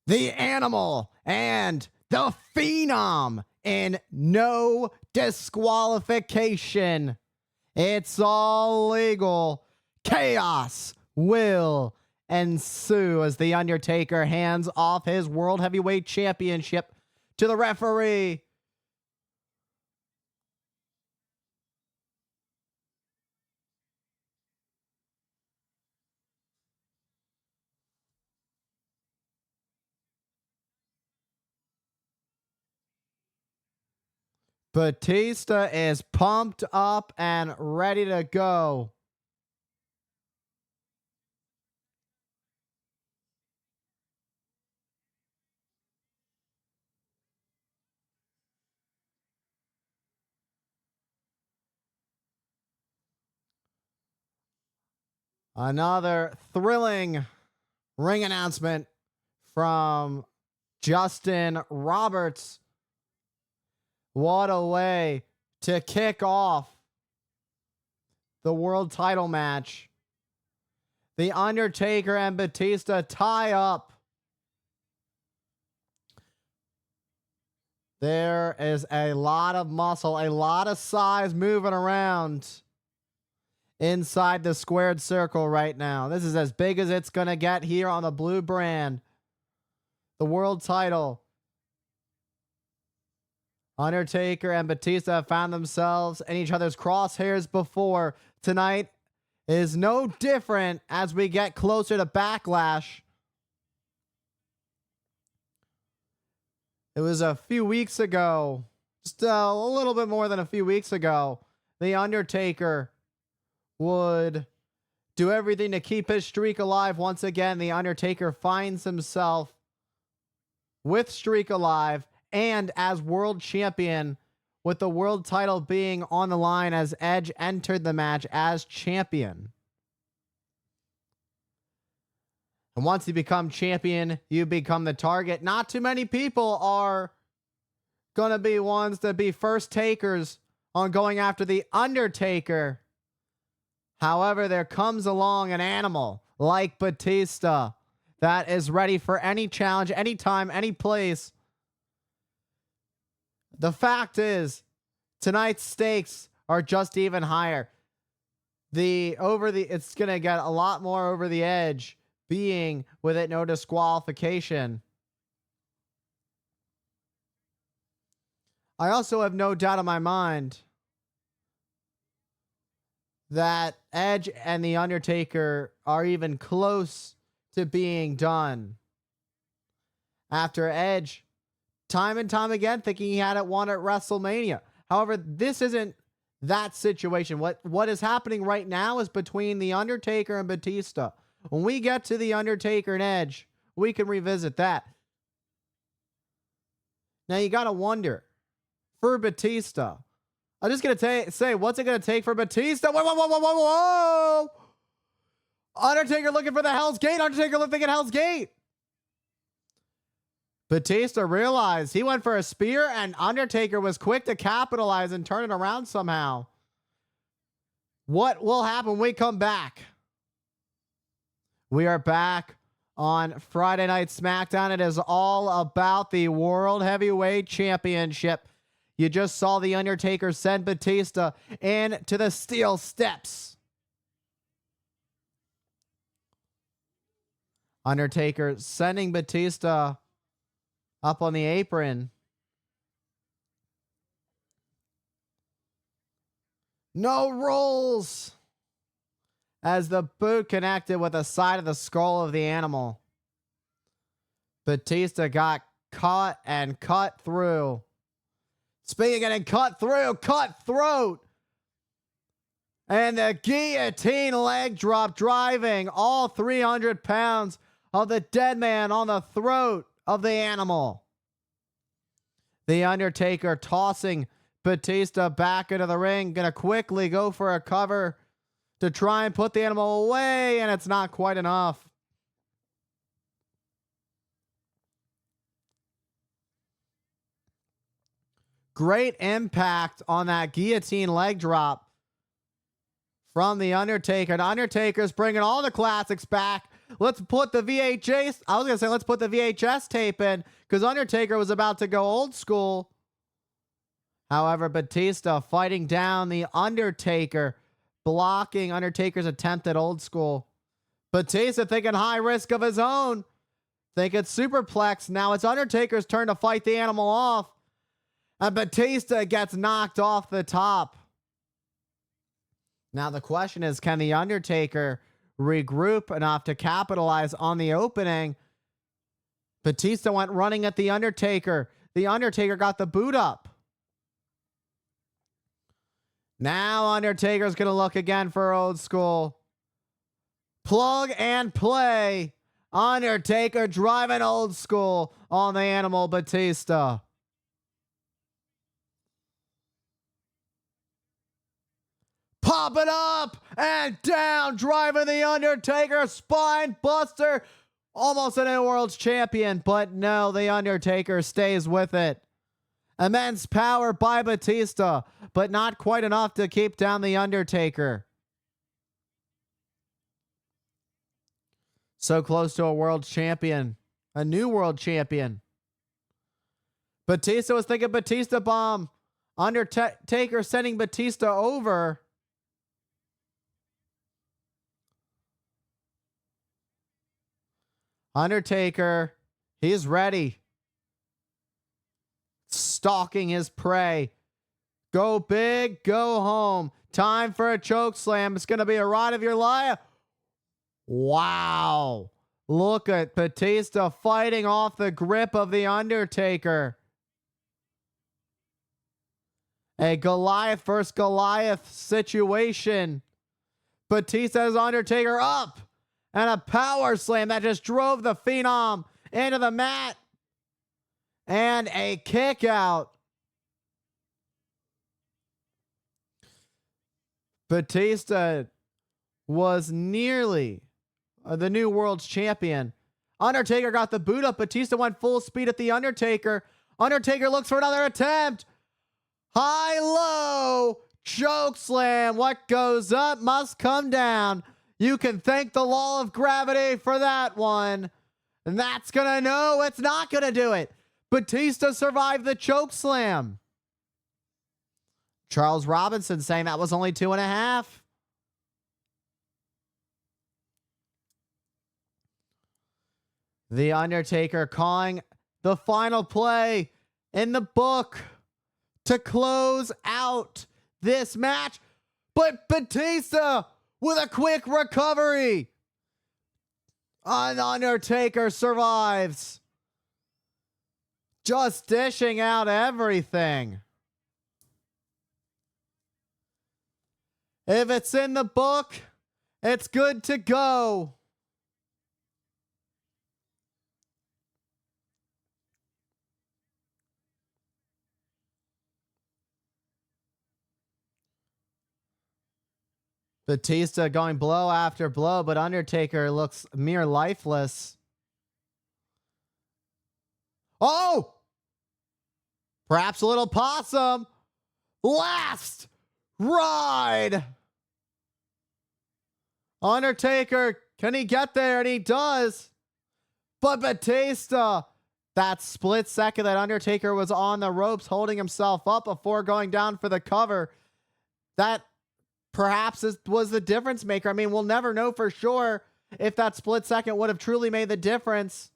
the Animal, and the Phenom in no disqualification. It's all legal. Chaos will ensue as The Undertaker hands off his World Heavyweight Championship to the referee. Batista is pumped up and ready to go. Another thrilling ring announcement from Justin Roberts. What a way to kick off the world title match. The Undertaker and Batista tie up. There is a lot of muscle, a lot of size moving around inside the squared circle right now. This is as big as it's going to get here on the blue brand. The world title. Undertaker and Batista have found themselves in each other's crosshairs before. Tonight is no different as we get closer to Backlash. It was a few weeks ago, just a little bit more than a few weeks ago, The Undertaker would do everything to keep his streak alive. Once again, The Undertaker finds himself with streak alive and as world champion, with the world title being on the line as Edge entered the match as champion. And once you become champion, you become the target. Not too many people are going to be ones to be first takers on going after The Undertaker. However, there comes along an animal like Batista that is ready for any challenge, anytime, any place. The fact is, tonight's stakes are just even higher. It's going to get a lot more over the edge, being with it no disqualification. I also have no doubt in my mind that Edge and The Undertaker are even close to being done. After Edge, time and time again, thinking he had it won at WrestleMania. However, this isn't that situation. What is happening right now is between The Undertaker and Batista. When we get to The Undertaker and Edge, we can revisit that. Now, you got to wonder, for Batista, I'm just going to say, what's it going to take for Batista? Whoa. Undertaker looking for the Hell's Gate. Undertaker looking at Hell's Gate. Batista realized he went for a spear, and Undertaker was quick to capitalize and turn it around somehow. What will happen when we come back? We are back on Friday Night SmackDown. It is all about the World Heavyweight Championship. You just saw The Undertaker send Batista into the steel steps. Undertaker sending Batista up on the apron. No rolls, as the boot connected with the side of the skull of the animal. Batista got caught and cut through. Speaking and cut through, cut throat. And the guillotine leg drop, driving all 300 pounds of the dead man on the throat of the animal. The Undertaker tossing Batista back into the ring. Gonna quickly go for a cover to try and put the animal away, and it's not quite enough. Great impact on that guillotine leg drop from The Undertaker. The Undertaker's bringing all the classics back. let's put the VHS. I was going to say, let's put the VHS tape in because Undertaker was about to go old school. However, Batista fighting down the Undertaker, blocking Undertaker's attempt at old school. Batista thinking high risk of his own. Thinking superplex. Now it's Undertaker's turn to fight the animal off. And Batista gets knocked off the top. Now the question is, can the Undertaker regroup enough to capitalize on the opening? Batista went running at the Undertaker. The Undertaker got the boot up. Now Undertaker's going to look again for old school. Plug and play. Undertaker driving old school on the animal Batista. Pop it up and down, driving the Undertaker, spine buster. Almost a new world's champion, but no, the Undertaker stays with it. Immense power by Batista, but not quite enough to keep down the Undertaker. So close to a world champion, a new world champion. Batista was thinking Batista bomb. Undertaker sending Batista over. Undertaker, he's ready. Stalking his prey. Go big, go home. Time for a choke slam. It's going to be a ride of your life. Wow. Look at Batista fighting off the grip of the Undertaker. A Goliath versus Goliath situation. Batista has Undertaker up. And a power slam that just drove the Phenom into the mat. And a kick out. Batista was nearly the new world's champion. Undertaker got the boot up. Batista went full speed at the Undertaker. Undertaker looks for another attempt. High-low choke slam. What goes up must come down. You can thank the law of gravity for that one. And that's going to know it's not going to do it. Batista survived the choke slam. Charles Robinson saying that was only 2.5. The Undertaker calling the final play in the book to close out this match. But Batista with a quick recovery. And Undertaker survives. Just dishing out everything. If it's in the book, it's good to go. Batista going blow after blow, but Undertaker looks mere lifeless. Oh! Perhaps a little possum. Last ride. Undertaker, can he get there? And he does. But Batista, that split second that Undertaker was on the ropes holding himself up before going down for the cover, that perhaps was the difference maker. I mean, we'll never know for sure if that split second would have truly made the difference.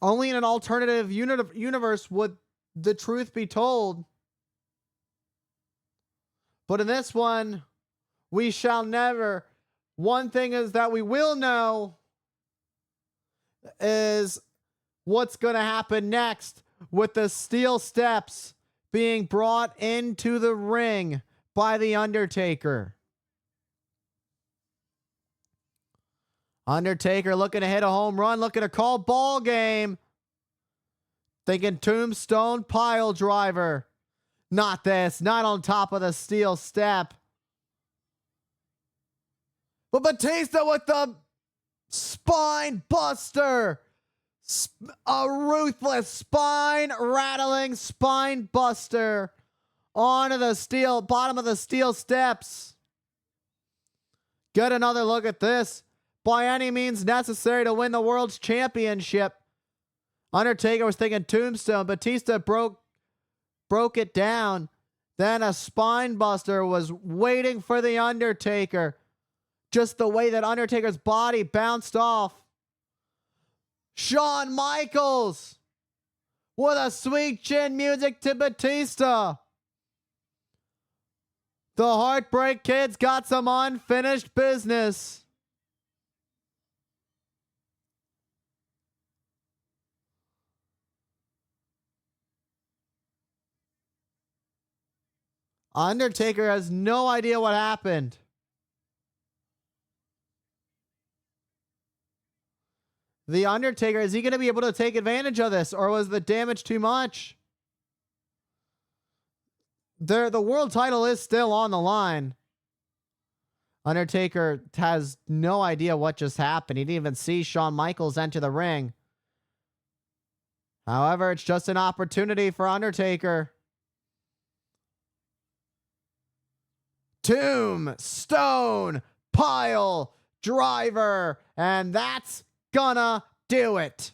Only in an alternative universe would the truth be told. But in this one, we shall never. One thing is that we will know is what's going to happen next with the steel steps being brought into the ring by the Undertaker. Undertaker looking to hit a home run, looking to call ball game. Thinking tombstone pile driver. Not this, not on top of the steel step. But Batista with the spine buster. A ruthless spine rattling spine buster onto the steel, bottom of the steel steps. Get another look at this. by any means necessary to win the world's championship. Undertaker was thinking tombstone. Batista broke it down. Then a spine buster was waiting for the Undertaker. Just the way that Undertaker's body bounced off. Shawn Michaels with a sweet chin music to Batista. The Heartbreak Kids got some unfinished business. Undertaker has no idea what happened. The Undertaker, is he going to be able to take advantage of this, or was the damage too much? The world title is still on the line. Undertaker has no idea what just happened. He didn't even see Shawn Michaels enter the ring. However, it's just an opportunity for Undertaker. Tombstone Pile Driver, and that's gonna do it.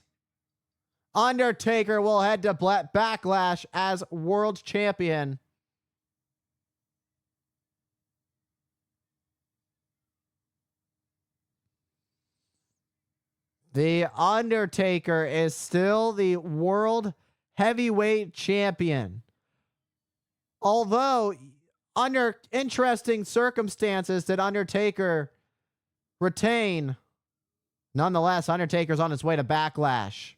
Undertaker will head to Backlash as world champion. The Undertaker is still the world heavyweight champion. Although, under interesting circumstances, did Undertaker retain. Nonetheless, Undertaker's on his way to Backlash.